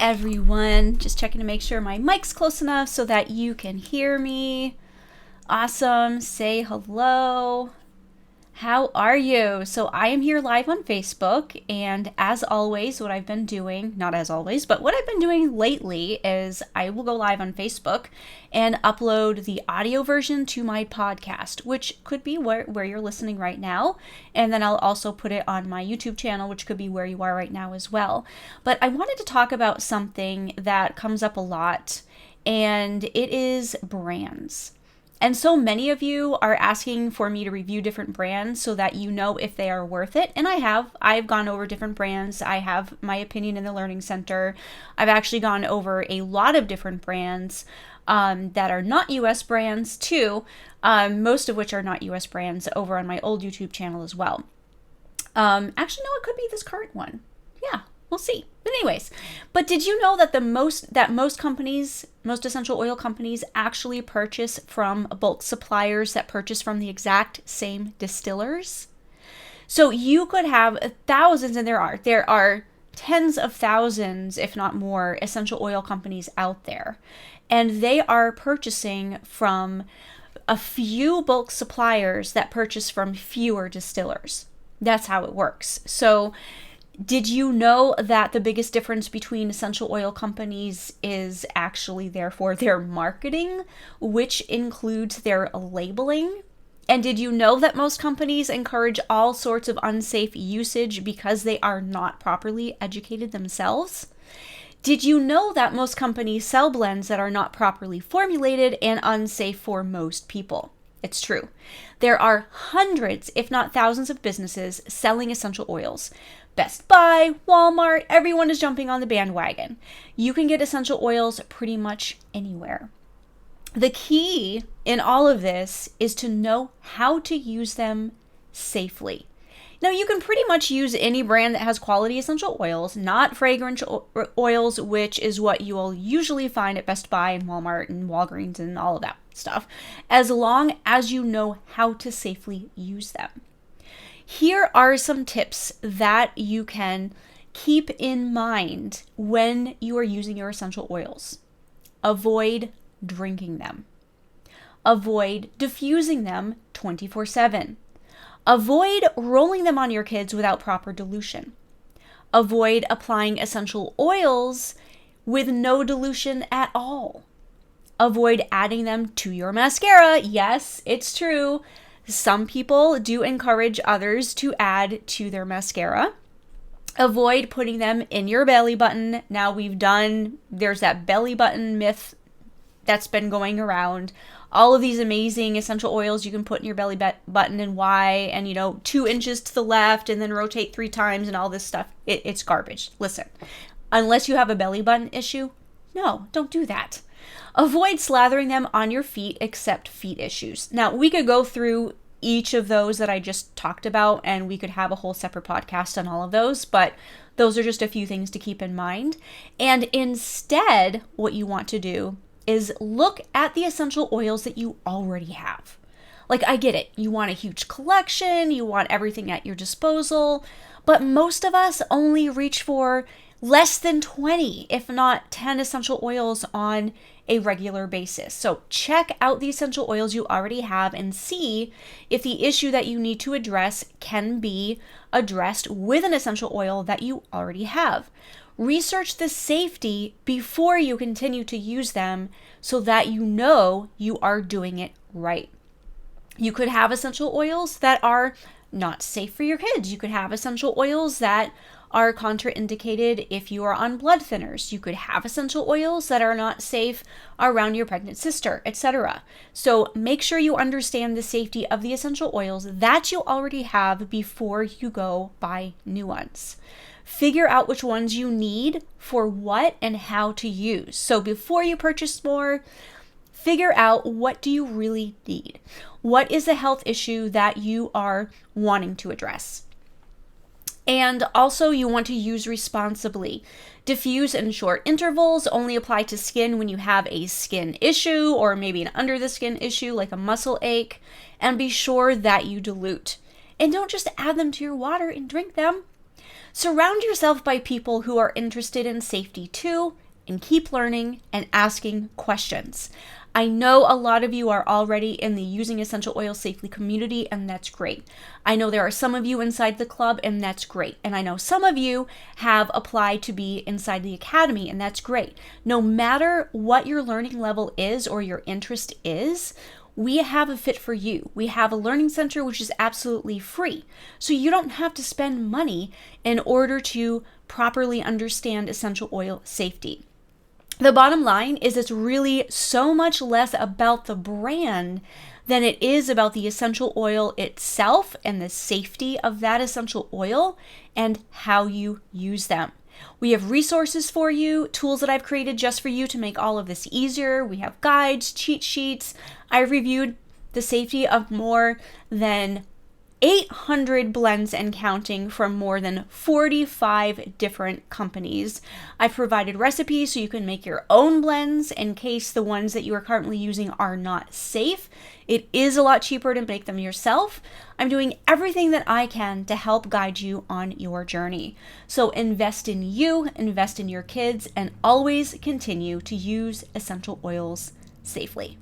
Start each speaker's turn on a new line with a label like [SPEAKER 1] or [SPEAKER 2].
[SPEAKER 1] everyone. Just checking to make sure my mic's close enough so that you can hear me. Awesome. Say hello. How are you? So I am here live on Facebook, and as always, what I've been doing, not as always, but what I've been doing lately is I will go live on Facebook and upload the audio version to my podcast, which could be where you're listening right now. And then I'll also put it on my YouTube channel, which could be where you are right now as well. But I wanted to talk about something that comes up a lot, and it is brands. And so many of you are asking for me to review different brands so that you know if they are worth it. And I've gone over different brands. I have my opinion in the Learning Center. I've actually gone over a lot of different brands that are not US brands too, most of which are not US brands over on my old YouTube channel as well. Actually, no, it could be this current one. Yeah, we'll see. But anyways, did you know that most companies, most essential oil companies actually purchase from bulk suppliers that purchase from the exact same distillers? So you could have thousands, and there are tens of thousands, if not more, essential oil companies out there. And they are purchasing from a few bulk suppliers that purchase from fewer distillers. That's how it works. So did you know that the biggest difference between essential oil companies is actually therefore their marketing, which includes their labeling? And did you know that most companies encourage all sorts of unsafe usage because they are not properly educated themselves? Did you know that most companies sell blends that are not properly formulated and unsafe for most people? It's true. There are hundreds, if not thousands, of businesses selling essential oils. Best Buy, Walmart, everyone is jumping on the bandwagon. You can get essential oils pretty much anywhere. The key in all of this is to know how to use them safely. Now, you can pretty much use any brand that has quality essential oils, not fragrance oils, which is what you will usually find at Best Buy and Walmart and Walgreens and all of that stuff, as long as you know how to safely use them. Here are some tips that you can keep in mind when you are using your essential oils. Avoid drinking them. Avoid diffusing them 24/7. Avoid rolling them on your kids without proper dilution. Avoid applying essential oils with no dilution at all. Avoid adding them to your mascara. Yes, it's true. Some people do encourage others to add to their mascara. Avoid putting them in your belly button. Now there's that belly button myth that's been going around. All of these amazing essential oils you can put in your belly button and why, and 2 inches to the left and then rotate 3 times and all this stuff. It's garbage. Listen, unless you have a belly button issue, no, don't do that. Avoid slathering them on your feet except feet issues. Now, we could go through each of those that I just talked about, and we could have a whole separate podcast on all of those, but those are just a few things to keep in mind. And instead, what you want to do is look at the essential oils that you already have. Like, I get it. You want a huge collection, you want everything at your disposal, but most of us only reach for less than 20, if not 10 essential oils on a regular basis. So check out the essential oils you already have and see if the issue that you need to address can be addressed with an essential oil that you already have. Research the safety before you continue to use them so that you know you are doing it right. You could have essential oils that are not safe for your kids. You could have essential oils that are contraindicated if you are on blood thinners. You could have essential oils that are not safe around your pregnant sister, etc. So make sure you understand the safety of the essential oils that you already have before you go buy new ones. Figure out which ones you need for what and how to use. So before you purchase more, figure out, what do you really need? What is the health issue that you are wanting to address? And also, you want to use responsibly. Diffuse in short intervals, only apply to skin when you have a skin issue or maybe an under the skin issue like a muscle ache, and be sure that you dilute. And don't just add them to your water and drink them. Surround yourself by people who are interested in safety too, and keep learning and asking questions. I know a lot of you are already in the Using Essential Oils Safely community, and that's great. I know there are some of you inside the club, and that's great. And I know some of you have applied to be inside the academy, and that's great. No matter what your learning level is or your interest is, we have a fit for you. We have a learning center which is absolutely free. So you don't have to spend money in order to properly understand essential oil safety. The bottom line is it's really so much less about the brand than it is about the essential oil itself and the safety of that essential oil and how you use them. We have resources for you, tools that I've created just for you to make all of this easier. We have guides, cheat sheets. I've reviewed the safety of more than 800 blends and counting from more than 45 different companies. I've provided recipes so you can make your own blends in case the ones that you are currently using are not safe. It is a lot cheaper to make them yourself. I'm doing everything that I can to help guide you on your journey. So invest in you, invest in your kids, and always continue to use essential oils safely.